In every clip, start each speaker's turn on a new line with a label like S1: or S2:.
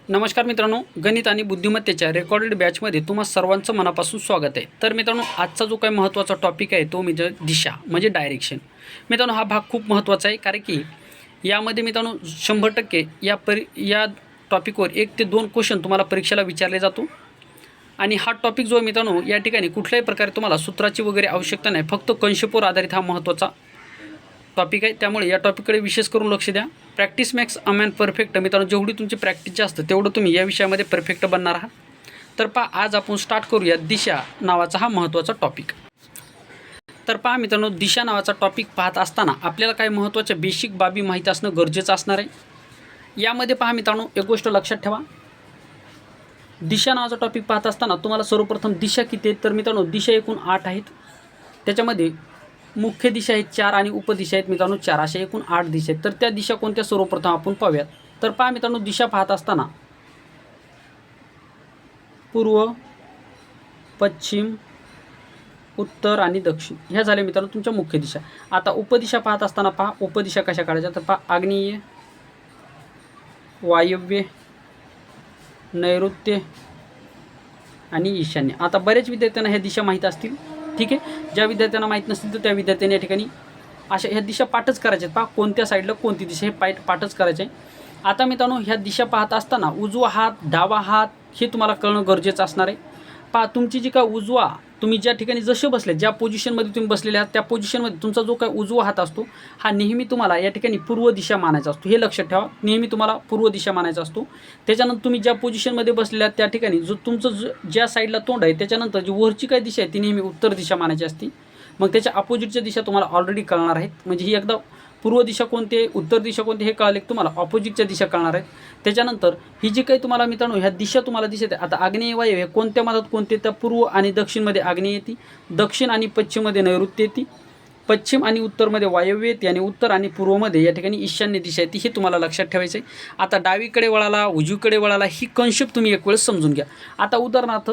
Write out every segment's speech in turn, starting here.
S1: नमस्कार मित्रांनो, गणित आणि बुद्धिमत्तेच्या रेकॉर्डेड बॅचमध्ये तुम्हा सर्वांचं मनापासून स्वागत आहे। तर मित्रांनो, आजचा जो काही महत्त्वाचा टॉपिक आहे तो म्हणजे दिशा म्हणजे डायरेक्शन। मित्रांनो, हा भाग खूप महत्त्वाचा आहे, कारण की यामध्ये मित्रांनो 100% या टॉपिकवर 1 ते 2 क्वेश्चन तुम्हाला परीक्षेला विचारले जातो। आणि हा टॉपिक जो मित्रांनो या ठिकाणी कुठल्याही प्रकारे तुम्हाला सूत्राची वगैरे आवश्यकता नाही, फक्त कन्सेप्टवर आधारित हा महत्त्वाचा टॉपिक आहे। त्यामुळे या टॉपिककडे विशेष करून लक्ष द्या। Practice makes a man perfect. मित्रांनो, जेवढी तुमची प्रॅक्टिस जास्त तेवढं तुम्ही या विषयामध्ये परफेक्ट बनणार आहात। तर पहा, आज आपण स्टार्ट करूया दिशा नावाचा हा महत्त्वाचा टॉपिक। तर पहा मित्रांनो, दिशा नावाचा टॉपिक पाहत असताना आपल्याला काही महत्त्वाच्या बेसिक बाबी माहीत असणं गरजेचं असणार आहे। यामध्ये पहा मित्रांनो, एक गोष्ट लक्षात ठेवा, दिशा नावाचा टॉपिक पाहत असताना तुम्हाला सर्वप्रथम दिशा किती आहेत, तर मित्रांनो दिशा एकूण 8 आहेत। त्याच्यामध्ये मुख्य दिशा आहेत 4 आणि उपदिशा आहेत मित्रांनो 4, अशा एकूण 8 दिशा आहेत। तर त्या दिशा कोणत्या सर्वप्रथम आपण पाहूयात। तर पहा मित्रांनो, दिशा पाहत असताना पूर्व, पश्चिम, उत्तर आणि दक्षिण ह्या झाल्या मित्रांनो तुमच्या मुख्य दिशा। आता उपदिशा पाहत असताना पहा, उपदिशा कशा काढायच्या, तर पहा आग्नेय, वायव्य, नैऋत्य आणि ईशान्य। आता बरेच विद्यार्थ्यांना ह्या दिशा माहीत असतील, ठीक आहे। ज्या विद्यार्थ्यांना माहीत नसतील तर त्या विद्यार्थ्यांनी या ठिकाणी अशा ह्या दिशा पाठच करायच्या आहेत। पहा कोणत्या साईडला कोणती दिशा हे पाठच करायचे आहे। आता मित्रांनो, ह्या दिशा पाहत असताना उजवा हात, डावा हात हे तुम्हाला कळणं गरजेचं असणार आहे। पहा, तुमची जी काय उजवा, तुम्ही ज्या ठिकाणी जसे बसले, ज्या पोझिशनमध्ये तुम्ही बसलेले आहात त्या पोझिशनमध्ये तुमचा जो काय उजवा हात असतो हा नेहमी तुम्हाला या ठिकाणी पूर्व दिशा मानायचा असतो। हे लक्षात ठेवा, नेहमी तुम्हाला पूर्व दिशा मानायचा असतो। त्याच्यानंतर तुम्ही ज्या पोझिशनमध्ये बसलेले आहात त्या ठिकाणी जो तुमचं ज्या साईडला तोंड आहे त्याच्यानंतर जी वरची काय दिशा आहे ती नेहमी उत्तर दिशा मानायची असते। मग त्याच्या अपोजिटच्या दिशा तुम्हाला ऑलरेडी कळणार आहेत। म्हणजे ही एकदा पूर्व दिशा कोणती आहे, उत्तर दिशा कोणती हे कळाले की तुम्हाला ऑपोजिटच्या दिशा कळणार आहेत। त्याच्यानंतर ही जी काही तुम्हाला मित्रांनो ह्या दिशा तुम्हाला दिसत आहे, आता आग्नेय वायव्य हे कोणत्या मधात कोणते, तर पूर्व आणि दक्षिणमध्ये आग्नेय येते, दक्षिण आणि पश्चिममध्ये नैऋत्य येते, पश्चिम आणि उत्तरमध्ये वायव्य येते आणि उत्तर आणि पूर्वमध्ये या ठिकाणी ईशान्य दिशा येते। हे तुम्हाला लक्षात ठेवायचं आहे। आता डावीकडे वळाला, उजवीकडे वळाला, ही कन्सेप्ट तुम्ही एक वेळेस समजून घ्या। आता उदाहरणार्थ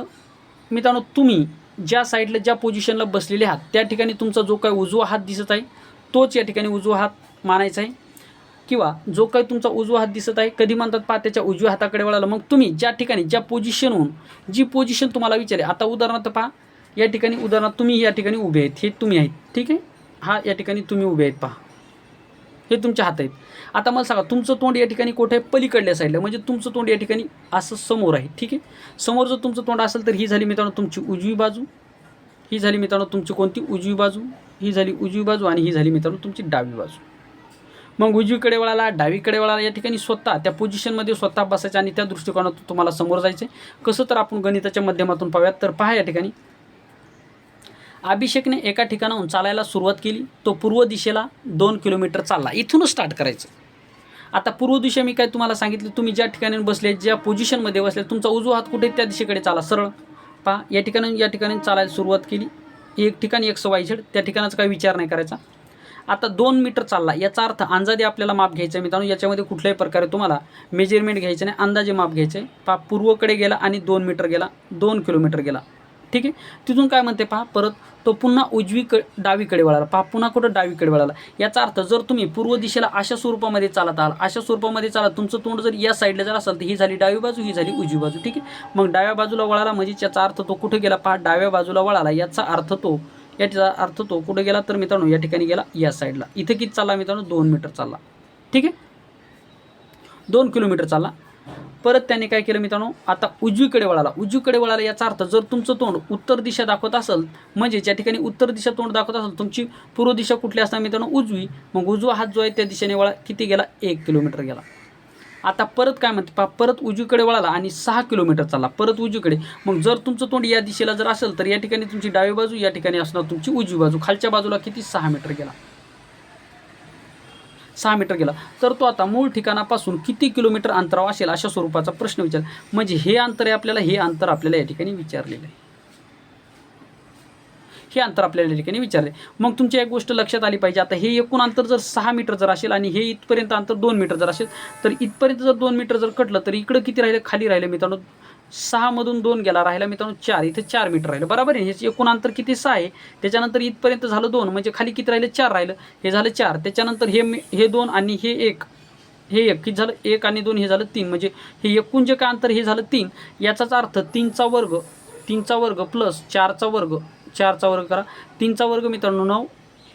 S1: मित्रांनो, तुम्ही ज्या साईडला ज्या पोझिशनला बसलेले आहात त्या ठिकाणी तुमचा जो काही उजवा हात दिसत आहे तोच या ठिकाणी उजवा हात मानायचा आहे, किंवा जो काही तुमचा उजवा हात दिसत आहे कधी म्हणतात पहा त्याच्या उजव्या हाताकडे वळाला। मग तुम्ही ज्या ठिकाणी ज्या पोझिशनहून जी पोझिशन तुम्हाला विचारले, आता उदाहरणार्थ पहा या ठिकाणी उदाहरणार्थ तुम्ही या ठिकाणी उभे आहेत, हे तुम्ही आहेत, ठीक आहे, हा या ठिकाणी तुम्ही उभे आहेत, पहा हे तुमचे हात आहेत। आता मला सांगा, तुमचं तोंड या ठिकाणी कुठे आहे, पलीकडल्या साईडला, म्हणजे तुमचं तोंड या ठिकाणी असं समोर आहे, ठीक आहे। समोर जर तुमचं तोंड असेल तर ही झाली मित्रांनो तुमची उजवी बाजू, ही झाली मित्रांनो तुमची कोणती उजवी बाजू, ही झाली उजवी बाजू आणि ही झाली मित्रांनो तुमची डावी बाजू। मग उजवीकडे वळाला, डावीकडे वळाला, या ठिकाणी स्वतः त्या पोझिशनमध्ये स्वतः बसायचं आणि त्या दृष्टिकोनातून तुम्हाला समोर जायचं। कसं, तर आपण गणिताच्या माध्यमातून पाहूयात। तर पहा या ठिकाणी अभिषेकने एका ठिकाणाहून चालायला सुरुवात केली, तो पूर्व दिशेला 2 किलोमीटर चालला। इथूनच स्टार्ट करायचं। आता पूर्व दिशा मी काय तुम्हाला सांगितलं, तुम्ही ज्या ठिकाणी बसले, ज्या पोझिशनमध्ये बसले, तुमचा उजवा हात कुठे त्या दिशेकडे चाला सरळ। पहा या ठिकाणी चालायला सुरुवात केली, एक ठिकाणी XYZ, त्या ठिकाणाचा काही विचार नाही करायचा। आता 2 मीटर चालला, याचा अर्थ अंदाजे आपल्याला माप घ्यायचं आहे मित्रांनो। याच्यामध्ये कुठल्याही प्रकारे तुम्हाला मेजरमेंट घ्यायचं नाही, अंदाजे माप घ्यायचं आहे। पहा पूर्वकडे गेला आणि 2 मीटर गेला, 2 किलोमीटर गेला, ठीक आहे। तिथून काय म्हणते पहा, परत तो पुन्हा डावीकडे वळाला। पहा पुन्हा कुठं डावीकडे वळाला। याचा अर्थ जर तुम्ही पूर्व दिशेला अशा स्वरूपामध्ये चालत आहात, अशा स्वरूपामध्ये चालत, तुमचं तोंड जर या साईडला जर असेल तर ही झाली डावी बाजू, ही झाली उजवी बाजू, ठीक आहे। मग डाव्या बाजूला वळाला म्हणजे याचा अर्थ तो कुठे गेला, पहा डाव्या बाजूला वळाला, याचा अर्थ तो कुठे गेला, तर मित्रांनो या ठिकाणी गेला या साईडला। इथे किती चालला मित्रांनो, 2 मीटर चालला, ठीक आहे, 2 किलोमीटर चालला। परत त्याने काय केलं मित्रांनो, आता उजवीकडे वळाला, याचा अर्थ जर तुमचं तोंड उत्तर दिशा दाखवत असेल, म्हणजे ज्या ठिकाणी उत्तर दिशा तोंड दाखवत असेल, तुमची पूर्व दिशा कुठली असणार मित्रांनो, उजवी। मग उजवा हात जो आहे त्या दिशेने वळा, किती गेला, 1 किलोमीटर गेला। आता परत काय म्हणते पहा, परत उजवीकडे वळाला आणि 6 किलोमीटर चालला, परत उजवीकडे। मग जर तुमचं तोंड या दिशेला जर असेल तर या ठिकाणी तुमची डावी बाजू, या ठिकाणी असणार तुमची उजवी बाजू। खालच्या बाजूला किती, 6 मीटर गेला, 6 मीटर गेला। तर तो आता मूळ ठिकाणापासून किती किलोमीटर अंतरावर असेल अशा स्वरूपाचा प्रश्न विचार, म्हणजे हे अंतर आहे आपल्याला, हे अंतर आपल्याला या ठिकाणी विचारलेलं आहे, हे अंतर आपल्याला या ठिकाणी विचारले। मग तुमची एक गोष्ट लक्षात आली पाहिजे, आता हे एकूण अंतर जर 6 मीटर जर असेल आणि हे इथपर्यंत अंतर 2 मीटर जर असेल, तर इथपर्यंत जर 2 मीटर जर कटलं तर इकडं किती राहिले, खाली राहिले मित्रांनो, 6 मधून 2 गेला, राहिला मित्रांनो 4, इथे 4 मीटर राहिलं, बरोबर आहे। ह्याचे एकूण अंतर किती, 6 आहे, त्याच्यानंतर इथपर्यंत झालं 2, म्हणजे खाली किती राहिलं, 4 राहिलं, हे झालं 4, त्याच्यानंतर हे 2 आणि हे 1, हे एक किती झालं, 1 आणि 2 हे झालं 3, म्हणजे हे एकूण जे काय अंतर हे झालं 3. याचाच अर्थ 3चा वर्ग प्लस 4चा वर्ग, 4चा वर्ग करा, 3चा वर्ग मित्रांनो 9,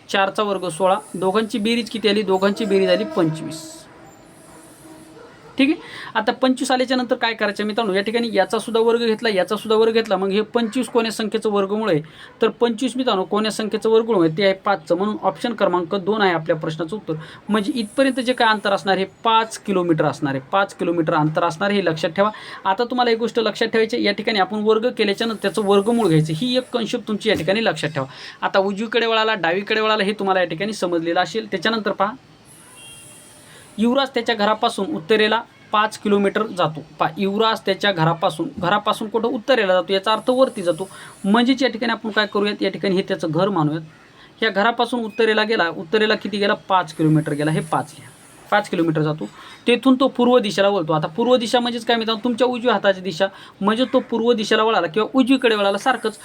S1: 4चा वर्ग 16, दोघांची बेरीज किती आली, दोघांची बेरीज आली 25. ठीक आहे. आता 25 आल्याच्या नंतर काय करायचं मित्रांनो, या ठिकाणी याचा सुद्धा वर्ग घेतला, याचा सुद्धा वर्ग घेतला, मग हे 25 कोण्या संख्येचं वर्गमूळ आहे, तर 25 मित्रांनो कोण्या संख्येचं वर्गमूळ आहे ते आहे 5चं, म्हणून ऑप्शन क्रमांक 2 आहे आपल्या प्रश्नाचं उत्तर. म्हणजे इथपर्यंत जे काय अंतर असणार हे 5 किलोमीटर असणार आहे, 5 किलोमीटर अंतर असणार हे लक्षात ठेवा. आता तुम्हाला एक गोष्ट लक्षात ठेवायची, या ठिकाणी आपण वर्ग केल्याच्या नंतर त्याचं वर्गमूळ घ्यायचं, ही एक कन्सेप्ट तुमची या ठिकाणी लक्षात ठेवा. आता उजवीकडे वळाला डावीकडे वळाला हे तुम्हाला या ठिकाणी समजलेलं असेल. त्याच्यानंतर पहा, युवराज त्याच्या घरापासून उत्तरेला 5 किलोमीटर जातो. युवराज त्याच्या घरापासून कुठं उत्तरेला जातो, याचा अर्थ वरती जातो. म्हणजेच या ठिकाणी आपण काय करूयात, या ठिकाणी हे त्याचं घर मानूयात. या घरापासून उत्तरेला किती गेला, 5 किलोमीटर गेला, हे 5 किलोमीटर जातो. तेथून तो पूर्व दिशेला वळतो. आता पूर्व दिशा म्हणजेच काय मित्रांनो, तुमच्या उजव्या हाताची दिशा, म्हणजे तो पूर्व दिशेला वळाला किंवा उजवीकडे वळाला, सारखंच.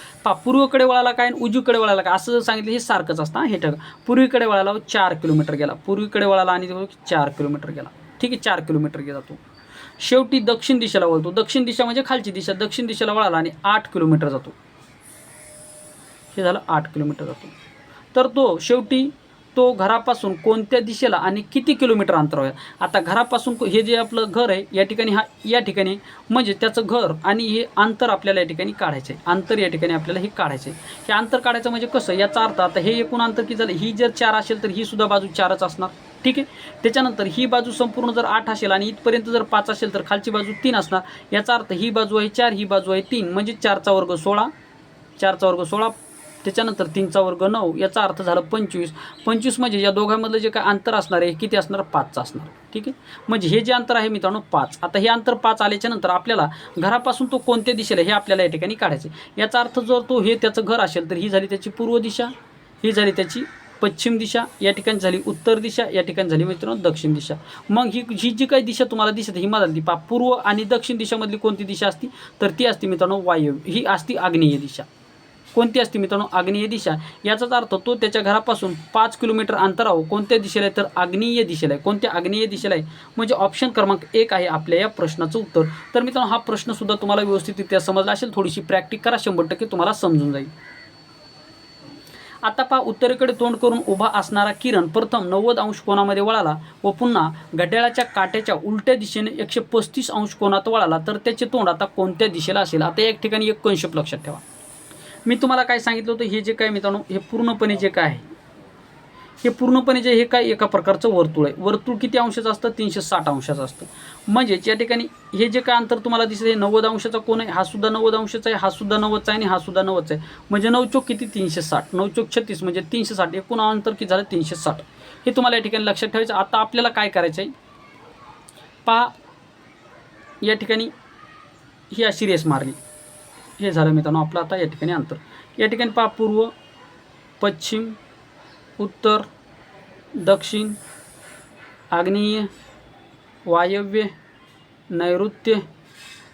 S1: पूर्वेकडे वळाला काय आणि उजवीकडे वळाला काय असं जर सांगितलं हे सारखंच असतं. हे ठेवा, पूर्वीकडे वळाला 4 किलोमीटर गेला, पूर्वीकडे वळाला आणि 4 किलोमीटर गेला. ठीक आहे, 4 किलोमीटर गेला तो. शेवटी दक्षिण दिशेला वळतो. दक्षिण दिशा म्हणजे खालची दिशा, दक्षिण दिशेला वळाला आणि 8 किलोमीटर जातो. हे झालं 8 किलोमीटर जातो. तर तो शेवटी तो घरापासून कोणत्या दिशेला आणि किती किलोमीटर अंतरावर आहे. आता घरापासून हे जे आपलं घर आहे या ठिकाणी म्हणजे त्याचं घर आणि हे अंतर आपल्याला या ठिकाणी काढायचं आहे. अंतर या ठिकाणी आपल्याला हे काढायचं आहे. हे अंतर काढायचं म्हणजे कसं, याचा अर्थ आता हे एकूण अंतर किती झालं, ही जर 4 असेल तर ही सुद्धा बाजू 4च असणार. ठीक आहे. त्याच्यानंतर ही बाजू संपूर्ण जर 8 असेल आणि इथपर्यंत जर 5 असेल तर खालची बाजू 3 असणार. याचा अर्थ ही बाजू आहे 4, ही बाजू आहे 3, म्हणजे 4चा वर्ग 16, 4चा वर्ग 16, त्याच्यानंतर 3चा वर्ग 9, याचा अर्थ झालं 25 म्हणजे या दोघांमधलं जे काय अंतर असणार आहे किती असणार, 5चं असणार. ठीक आहे. म्हणजे हे जे अंतर आहे मित्रांनो 5. आता हे अंतर 5 आल्याच्या नंतर आपल्याला घरापासून तो कोणत्या दिशेला हे आपल्याला या ठिकाणी काढायचं. याचा अर्थ जर तो हे त्याचं घर असेल तर ही झाली त्याची पूर्व दिशा, ही झाली त्याची पश्चिम दिशा, या ठिकाणी झाली उत्तर दिशा, या ठिकाणी झाली मित्रांनो दक्षिण दिशा. मग ही जी काही दिशा तुम्हाला दिसते ही मधली पूर्व आणि दक्षिण दिशामधली कोणती दिशा असती, तर ती असते मित्रांनो वायव्य, ही असती आग्नेय दिशा. कोणती असते मित्रांनो, आग्नेय दिशा. याचाच अर्थ तो त्याच्या घरापासून 5 किलोमीटर अंतरावर कोणत्या दिशेला आहे, तर आग्नेय दिशेला आहे. कोणत्या आग्नेय दिशेला आहे, म्हणजे ऑप्शन क्रमांक 1 आहे आपल्या या प्रश्नाचं उत्तर. तर मित्रांनो हा प्रश्नसुद्धा तुम्हाला व्यवस्थितरित्या समजला असेल. थोडीशी प्रॅक्टिस करा, 100% तुम्हाला समजून जाईल. आता पहा, उत्तरेकडे तोंड करून उभा असणारा किरण प्रथम 90 अंश कोनामध्ये वळाला व पुन्हा घड्याळाच्या काट्याच्या उलट्या दिशेने 135 अंश कोनात वळाला तर त्याचे तोंड आता कोणत्या दिशेला असेल. आता एक ठिकाणी एक कन्सेप्ट लक्षात ठेवा. मी तुम्हाला काय सांगितलं होतं, हे जे काय मित्रांनो हे पूर्णपणे जे काय आहे, हे पूर्णपणे जे हे काय एका प्रकारचं वर्तुळ आहे. वर्तुळ किती अंशाचं असतं, 360 अंशाचं असतं. म्हणजेच या ठिकाणी हे जे काय अंतर तुम्हाला दिसतं हे 90 अंशाचा कोन आहे, हा सुद्धा 90 अंशाचा आहे, हा सुद्धा 90चा आहे आणि हा सुद्धा 90चा आहे. म्हणजे 9 चोक किती, 360, 9 चोक 36 म्हणजे 360, एकूण अंतर किती झालं 360. हे तुम्हाला या ठिकाणी लक्षात ठेवायचं. आता आपल्याला काय करायचं आहे पहा, या ठिकाणी ही अशी रेस मारली, हे झालं मित्रांनो आपलं आता या ठिकाणी अंतर. या ठिकाणी पहा, पूर्व, पश्चिम, उत्तर, दक्षिण, आग्नेय, वायव्य, नैऋत्य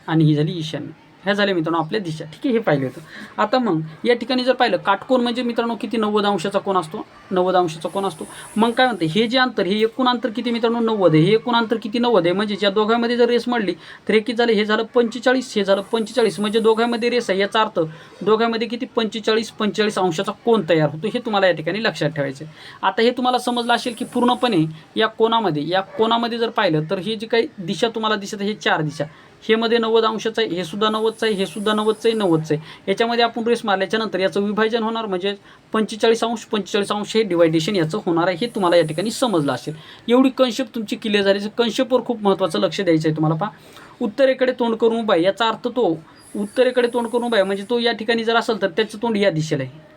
S1: आणि ही झाली ईशान्य. ह्या झाल्या मित्रांनो आपल्या दिशा. ठीक आहे, हे पाहिलं होतं. आता मग या ठिकाणी जर पाहिलं काटकोन म्हणजे मित्रांनो किती 90 अंशाचा कोन असतो, 90 अंशाचा कोन असतो. मग काय म्हणते, हे जे अंतर हे एकूण अंतर किती मित्रांनो 90 आहे. हे एकूण अंतर किती 90 आहे. म्हणजे ज्या दोघांमध्ये जर रेस म्हणली तर हे किती झालं, हे झालं 45, हे झालं 45, म्हणजे दोघांमध्ये रेस आहे. याचा अर्थ दोघांमध्ये किती 45 अंशाचा कोन तयार होतो. हे तुम्हाला या ठिकाणी लक्षात ठेवायचं आहे. आता हे तुम्हाला समजलं असेल की पूर्णपणे या कोनामध्ये जर पाहिलं तर हे जे काही दिशा तुम्हाला दिसत आहे हे 4 दिशा, हे मध्ये 90 अंशाचं आहे, हे सुद्धा 90चं आहे, हे सुद्धा 90चं आहे, 90चं आहे. याच्यामध्ये आपण रेस मारल्याच्या नंतर याचं विभाजन होणार, म्हणजे 45 अंश हे डिवायडेशन याचं होणार आहे. हे तुम्हाला या ठिकाणी समजलं असेल. एवढी कन्सेप्ट तुमची क्लिअर झाली. कन्सेप्टवर खूप महत्त्वाचं लक्ष द्यायचं आहे तुम्हाला. पहा, उत्तरेकडे तोंड करून उभा आहे, याचा अर्थ तो उत्तरेकडे तोंड करून उभा आहे म्हणजे तो या ठिकाणी जर असेल तर त्याचं तोंड या दिशेला आहे.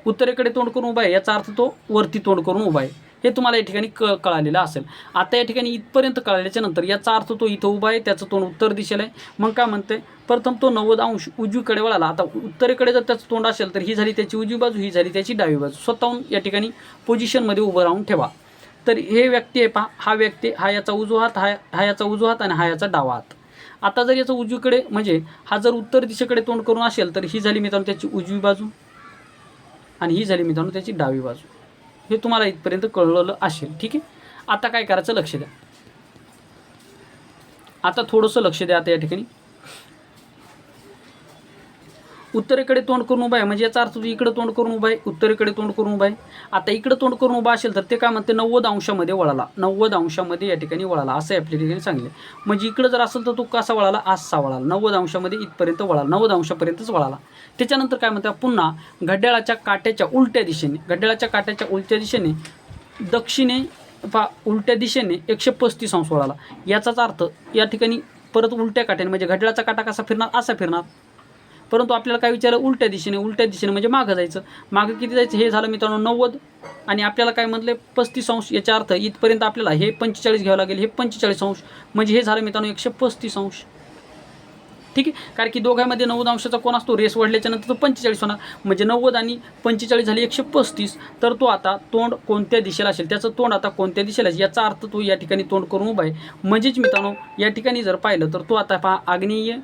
S1: उत्तरेकडे तोंड करून उभा आहे याचा अर्थ तो वरती तोंड करून उभा आहे. हे तुम्हाला या ठिकाणी कळालेलं असेल. आता या ठिकाणी इथपर्यंत कळाल्याच्या नंतर याचा अर्थ तो इथं उभा आहे, त्याचं तोंड उत्तर दिशेला आहे. मग काय म्हणते, प्रथम तो 90 अंश उजवीकडे वळाला. आता उत्तरेकडे जर त्याचं तोंड असेल तर ही झाली त्याची उजवी बाजू, ही झाली त्याची डावी बाजू. स्वतःहून या ठिकाणी पोझिशनमध्ये उभं राहून ठेवा. तर हे व्यक्ती आहे पहा, हा व्यक्ती, हा याचा उजवा हात, हा याचा उजवा हात आणि हा याचा डावा हात. आता जर याचं उजवीकडे म्हणजे हा जर उत्तर दिशेकडे तोंड करून असेल तर ही झाली मित्रांनो त्याची उजवी बाजू आणि ही झाली मित्रांनो त्याची डावी बाजू. हे तुम्हाला इथपर्यंत कळलं असेल. ठीक आहे. आता काय करायचं लक्ष द्या. आता थोडंसं लक्ष द्या. आता या ठिकाणी उत्तरेकडे तोंड करून उभा आहे म्हणजे याचा अर्थ इकडे तोंड करून उभा आहे, उत्तरेकडे तोंड करून उभा आहे. आता इकडे तोंड करून उभा असेल तर ते काय म्हणते 90 अंशामध्ये वळाला, 90 अंशामध्ये या ठिकाणी वळाला असं आपल्या ठिकाणी सांगले. म्हणजे इकडे जर असेल तर तो कसा वळाला, असा वळाला, 90 अंशामध्ये इथपर्यंत वळाला, 90 अंशापर्यंतच वळाला. त्याच्यानंतर काय म्हणतात, पुन्हा घड्याळाच्या काट्याच्या उलट्या दिशेने, घड्याळाच्या काट्याच्या उलट्या दिशेने दक्षिणे उलट्या दिशेने 135 अंश वळाला. याचाच अर्थ या ठिकाणी परत उलट्या काट्याने म्हणजे घड्याळाचा काटा कसा फिरणार, असा फिरणार. परंतु आपल्याला काय विचारलं, उलट्या दिशेने, उलट्या दिशेने म्हणजे मागं जायचं. मागं किती जायचं, हे झालं मित्रांनो 90 आणि आपल्याला काय म्हटले 35 अंश. याचा अर्थ इथपर्यंत आपल्याला हे 45 घ्यावं लागेल, हे 45 अंश म्हणजे हे झालं मित्रांनो 135 अंश. ठीक आहे, कारण की दोघांमध्ये 90 अंशाचा कोण असतो, रेस वाढल्याच्या नंतर तो 45 होणार म्हणजे 90 आणि 45 झाली 135. तर तो आता तोंड कोणत्या दिशेला असेल, त्याचं तोंड आता कोणत्या दिशेला असेल याचा अर्थ तो या ठिकाणी तोंड करून उभा आहे. म्हणजेच मित्रांनो या ठिकाणी जर पाहिलं तर तो आता पहा आग्नेय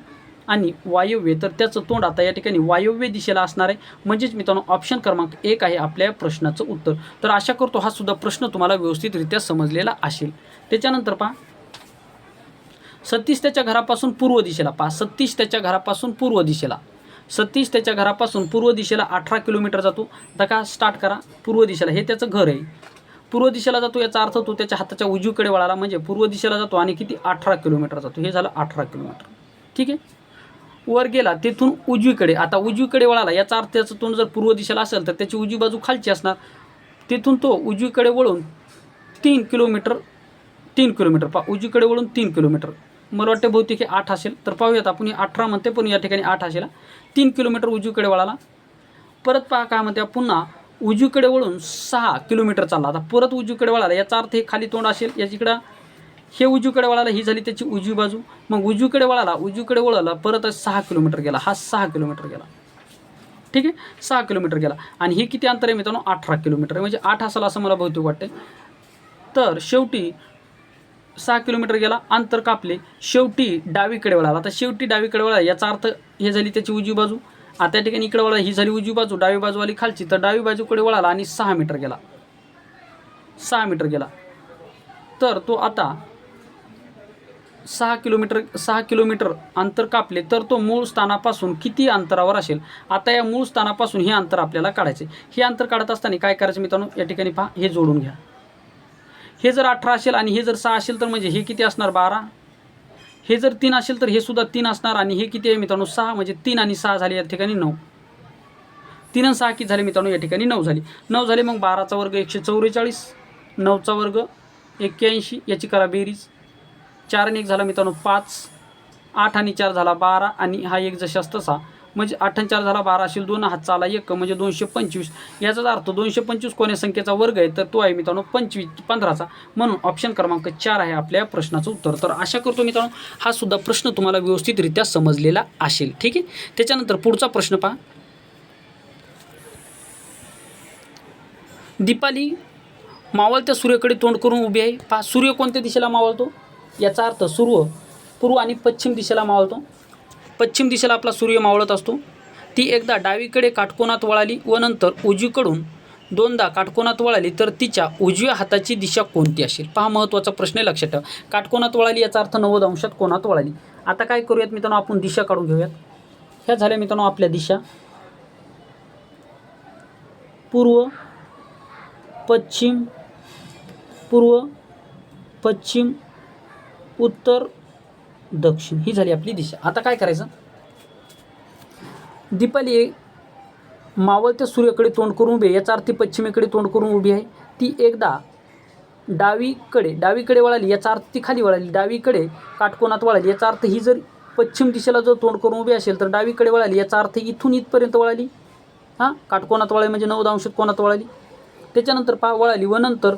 S1: आणि वायव्य, तर त्याचं तोंड आता या ठिकाणी वायव्य दिशेला असणार आहे. म्हणजेच मित्रांनो ऑप्शन क्रमांक 1 आहे आपल्या प्रश्नाचं उत्तर. तर आशा करतो हा सुद्धा प्रश्न तुम्हाला व्यवस्थितरित्या समजलेला असेल. त्याच्यानंतर पहा, सतीश त्याच्या घरापासून पूर्व दिशेला, पहा सतीश त्याच्या घरापासून पूर्व दिशेला, सतीश त्याच्या घरापासून पूर्व दिशेला 18 किलोमीटर जातो. आता का स्टार्ट करा, पूर्व दिशेला हे त्याचं घर आहे, पूर्व दिशेला जातो. याचा अर्थ तो त्याच्या हाताच्या उजवीकडे वळाला म्हणजे पूर्व दिशेला जातो आणि किती 18 किलोमीटर जातो. हे झालं 18 किलोमीटर. ठीक आहे, वर गेला तेथून उजवीकडे, आता उजवीकडे वळाला याचा अर्थ त्याचं तोंड जर पूर्व दिशेला असेल तर त्याची उजवी बाजू खालची असणार. तेथून तो उजवीकडे वळून 3 किलोमीटर पहा, उजवीकडे वळून 3 किलोमीटर, मला वाटतं बहुतेक हे 8 असेल, तर पाहूयात आपण. 18 म्हणते पण या ठिकाणी 8 असेल. 3 किलोमीटर उजवीकडे वळाला. परत पहा काय म्हणते, पुन्हा उजवीकडे वळून 6 किलोमीटर चालला. आता परत उजवीकडे वळाला याचा अर्थ हे खाली तोंड असेल, याच्याकडं हे उजवीकडे वळाला, ही झाली त्याची उजवी बाजू. मग उजवीकडे वळाला परत 6 किलोमीटर गेला, हा 6 किलोमीटर गेला. ठीक आहे, 6 किलोमीटर गेला आणि हे किती अंतर आहे मित्रांनो, 18 किलोमीटर म्हणजे 8 असेल असं मला बहुतेक वाटते. तर शेवटी 6 किलोमीटर गेला, अंतर कापले, शेवटी डावीकडे वळाला. आता शेवटी डावीकडे वळाला याचा अर्थ हे झाली त्याची उजवी बाजू. आता या ठिकाणी इकडे वळाला, ही झाली उजवी बाजू, डावी बाजू आली खालची, तर डावी बाजूकडे वळाला आणि 6 मीटर गेला, 6 मीटर गेला. तर तो आता 6 किलोमीटर अंतर कापले, तर तो मूळ स्थानापासून किती अंतरावर असेल. आता या मूळ स्थानापासून हे अंतर आपल्याला काढायचे. हे अंतर काढत असताना काय करायचं मित्रांनो, या ठिकाणी पहा हे जोडून घ्या. हे जर 18 असेल आणि हे जर 6 असेल तर म्हणजे हे किती असणार 12. हे जर 3 असेल तर हे सुद्धा 3 असणार आणि हे किती आहे मित्रांनो 6, म्हणजे 3 आणि 6 झाले या ठिकाणी 9. 3 आणि 6 किती झाले मित्रांनो, या ठिकाणी 9 झाली. 9 झाले, मग 12चा वर्ग 144, 9चा वर्ग 81, याची करा बेरीज. 4 आणि 1 झाला मित्रांनो 5, 8 आणि 4 झाला 12 आणि हा 1 जशास तसा, म्हणजे 8 आणि 4 झाला 12 असेल, 2 हातचा आला 1 म्हणजे 225. याचाच अर्थ 225 कोण्या संख्येचा वर्ग आहे, तर तो आहे मित्रांनो 15चा. म्हणून ऑप्शन क्रमांक 4 आहे आपल्या प्रश्नाचं उत्तर. तर आशा करतो मित्रांनो हा सुद्धा प्रश्न तुम्हाला व्यवस्थितरित्या समजलेला असेल. ठीक आहे, त्याच्यानंतर पुढचा प्रश्न पहा. दीपाली मावळत्या सूर्याकडे तोंड करून उभी आहे. पहा सूर्य कोणत्या दिशेला मावळतो, याचा अर्थ पूर्व आणि पश्चिम दिशेला मावळतो. पश्चिम दिशेला आपला सूर्य मावळत असतो. ती एकदा डावीकडे काटकोनात वळाली व नंतर उजवीकडून 2दा काटकोनात वळाली, तर तिच्या उजव्या हाताची दिशा कोणती असेल. पहा महत्त्वाचा प्रश्न आहे, लक्षात ठेवा. काटकोनात वळाली याचा अर्थ 90 अंशात कोनात वळाली. आता काय करूयात मित्रांनो, आपण दिशा काढून घेऊयात. ह्या झाल्या मित्रांनो आपल्या दिशा, पूर्व पश्चिम उत्तर दक्षिण, ही झाली आपली दिशा. आता काय करायचं, दीपाली मावळत्या सूर्याकडे तोंड करून उभी आहे, याचा अर्थ पश्चिमेकडे तोंड करून उभी आहे. ती एकदा डावीकडे वळाली, याचा अर्थ ती खाली वळाली. डावीकडे काटकोनात वळाली, याचा अर्थ ही जर पश्चिम दिशेला जर तोंड करून उभी असेल तर डावीकडे वळाली, याचा अर्थ इथून इथपर्यंत वळाली. हां, काटकोनात वळाली म्हणजे 90 अंशात कोनात वळाली. त्याच्यानंतर पहा वळाली व नंतर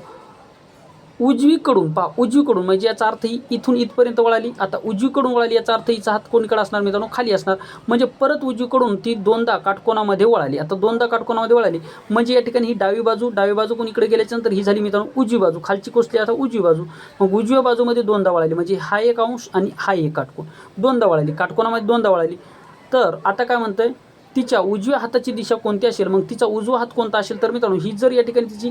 S1: उजवीकडून म्हणजे याचा अर्थ ही इथून इथपर्यंत वळाली. आता उजवीकडून वळाली याचा अर्थ हिचा हात कोणीकडे असणार मित्रांनो, खाली असणार. म्हणजे परत उजवीकडून ती 2दा काटकोनामध्ये वळाली. आता 2दा काटकोनामध्ये वळाली म्हणजे या ठिकाणी ही डावी बाजू कोणीकडे गेल्याच्यानंतर ही झाली मित्रांनो उजवी बाजू, खालची कोसली आता उजवी बाजू. मग उजव्या बाजूमध्ये 2दा वळाली म्हणजे हा एक अंश आणि हा एक काटकोन, 2दा वळाली, काटकोनामध्ये 2दा वळाली. तर आता काय म्हणतंय, तिच्या उजव्या हाताची दिशा कोणती असेल, मग तिचा उजवा हात कोणता असेल, तर मित्रांनो ही जर या ठिकाणी तिची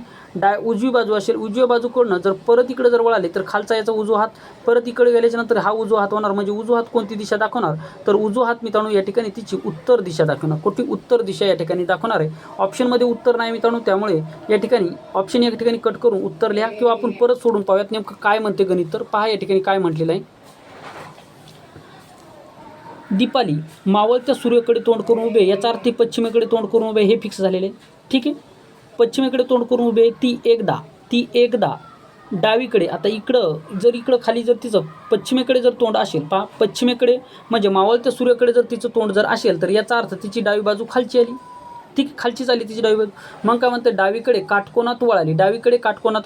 S1: उजवी बाजू असेल, उजव्या बाजूकडनं जर परत इकडे जर वळाले तर खालचा याचा उजवा हात परत इकडे गेल्याच्या नंतर हा उजवा हात होणार, म्हणजे उजवा हात कोणती दिशा दाखवणार, तर उजवा हात मित्रांनो या ठिकाणी तिची उत्तर दिशा दाखवणार. कुठली उत्तर दिशा या ठिकाणी दाखवणार आहे. ऑप्शनमध्ये उत्तर नाही मित्रांनो, त्यामुळे या ठिकाणी ऑप्शन या ठिकाणी कट करून उत्तर लिहा किंवा आपण परत सोडून पाहूयात नेमकं काय म्हणते गणित. तर पहा या ठिकाणी काय म्हटलेलं आहे. दीपाली मावळत्या सूर्याकडे तोंड करून उभे, याचा अर्थ पश्चिमेकडे तोंड करून उभे, हे फिक्स झालेले आहे. ठीक आहे, पश्चिमेकडे तोंड करून उभे. ती एकदा डावीकडे, आता इकडं खाली जर तिचं पश्चिमेकडे जर तोंड असेल, पहा पश्चिमेकडे म्हणजे मावळत्या सूर्याकडे जर तिचं तोंड जर असेल तर याचा अर्थ तिची डावी बाजू खालची आली. ठीक, खालचीच आली तिची डावी बाजू. मग काय म्हणते, डावीकडे काटकोनात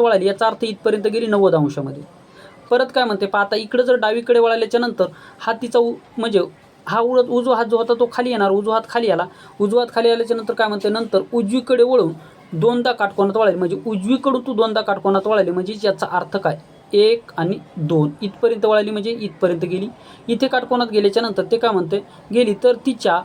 S1: वळाली, याचा अर्थ इथपर्यंत गेली 90 अंशामध्ये. परत काय म्हणते, पहा आता इकडं जर डावीकडे वळाल्याच्या नंतर हा तिचा म्हणजे हा उजवा हात जो होता तो खाली येणार, उजवा हात खाली आल्याच्या नंतर काय म्हणते, नंतर उजवीकडे वळून दोनदा काटकोनात वळाली, म्हणजे उजवीकडून तू दोनदा काटकोनात वळाली, म्हणजे याचा अर्थ काय, 1 आणि 2 इथपर्यंत वळाली, म्हणजे इथपर्यंत गेली. इथे काटकोनात गेल्याच्या नंतर ते काय म्हणते, गेली तर तिच्या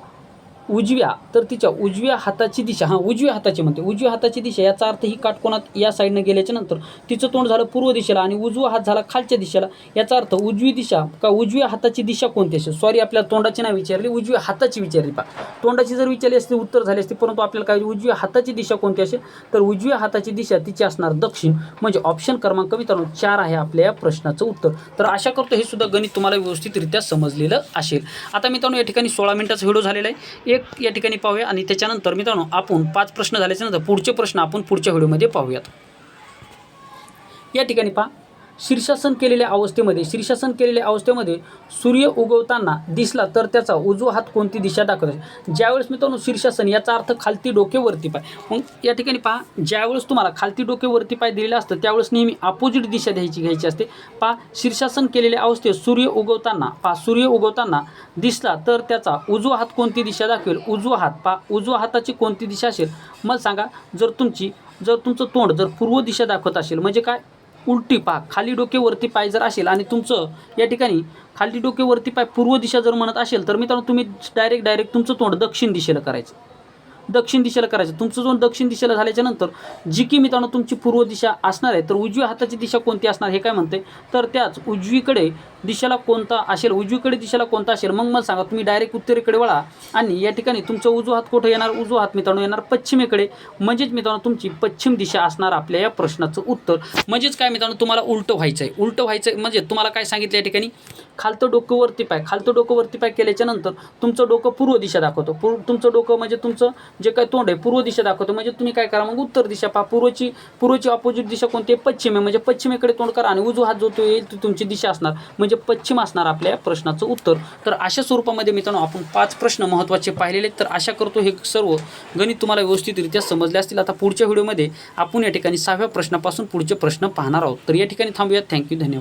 S1: उजव्या हाताची दिशा, उजव्या हाताची दिशा, याचा अर्थ ही काटकोनात या साईडनं गेल्याच्या नंतर तिचं तोंड झालं पूर्व दिशेला आणि उजवा हात झाला खालच्या दिशेला. याचा अर्थ उजव्या हाताची दिशा कोणती असेल, सॉरी आपल्याला तोंडाची नाही विचारली, उजव्या हाताची विचारली. पहा तोंडाची जर विचारली असती उत्तर झाले असते, परंतु आपल्याला काय उजव्या हाताची दिशा कोणती असेल, तर उजव्या हाताची दिशा तिची असणार दक्षिण, म्हणजे ऑप्शन क्रमांक मित्रांनो 4 आहे आपल्या या प्रश्नाचं उत्तर. तर आशा करतो हे सुद्धा गणित तुम्हाला व्यवस्थितरित्या समजलेलं असेल. आता मित्रांनो या ठिकाणी 16 मिनिटाचा व्हिडिओ झालेला आहे. एक या ठिकाणी पाहूया आणि त्याच्यानंतर मित्रांनो आपण 5 प्रश्न झाल्याच्या नंतर पुढचे प्रश्न आपण पुढच्या व्हिडिओमध्ये पाहूयात. या ठिकाणी पहा, शीर्षासन केलेल्या अवस्थेमध्ये सूर्य उगवताना दिसला तर त्याचा उजवा हात कोणती दिशा दाखवते. ज्यावेळेस मित्रांनो शीर्षासन याचा अर्थ खालती डोके वरती पाय. मग या ठिकाणी पहा, ज्यावेळेस तुम्हाला खालती डोके वरती पाय दिलेलं असतं त्यावेळेस नेहमी अपोजिट दिशा घ्यायची असते. पहा शीर्षासन केलेल्या अवस्थेत सूर्य उगवताना दिसला तर त्याचा उजवा हात कोणती दिशा दाखवेल. उजवा हाताची कोणती दिशा असेल मला सांगा. जर तुमचं तोंड जर पूर्व दिशा दाखवत असेल म्हणजे काय, उलटी. पहा खाली डोके वरती पाय जर असेल आणि तुमचं या ठिकाणी खाली डोके वरती पाय पूर्व दिशा जर म्हणत असेल तर मित्रांनो तुम्ही डायरेक्ट तुमचं तोंड दक्षिण दिशेला करायचं. तुमचं तोंड दक्षिण दिशेला झाल्याच्या नंतर जी की मित्रांनो तुमची पूर्व दिशा असणार आहे, तर उजव्या हाताची दिशा कोणती असणार हे काय म्हणते, तर त्याच उजवीकडे दिशेला कोणता असेल, मग मला सांगा. तुम्ही डायरेक्ट उत्तरेकडे वळा आणि या ठिकाणी तुमचा उजवा हात कुठं येणार, उजवा हात मित्रांनो येणार पश्चिमेकडे, म्हणजेच मित्रांनो तुमची पश्चिम दिशा असणार आपल्या या प्रश्नाचं उत्तर. म्हणजेच काय मित्रांनो तुम्हाला उलटं व्हायचं म्हणजे तुम्हाला काय सांगितलं या ठिकाणी, खालतं डोकं वरती पाय केल्याच्या नंतर तुमचं डोकं पूर्व दिशा दाखवतो. तुमचं डोकं म्हणजे तुमचं जे काय तोंड आहे पूर्व दिशा दाखवतो, म्हणजे तुम्ही काय करा मग उत्तर दिशा. पहा पूर्वची अपोजिट दिशा कोणती आहे, पश्चिम आहे, म्हणजे पश्चिमेकडे तोंड करा आणि उजवा हात जो तो येईल ती तुमची दिशा असणार, म्हणजे पश्चिम असणार आपल्या प्रश्नाचं उत्तर. तर अशा स्वरूपामध्ये मित्रांनो आपण 5 प्रश्न महत्त्वाचे पाहिलेले आहेत. तर आशा करतो हे सर्व गणित तुम्हाला व्यवस्थितरित्या समजले असतील. आता पुढच्या व्हिडिओमध्ये आपण या ठिकाणी 6व्या प्रश्नापासून पुढचे प्रश्न पाहणार आहोत. तर या ठिकाणी थांबूयात. थँक्यू, धन्यवाद.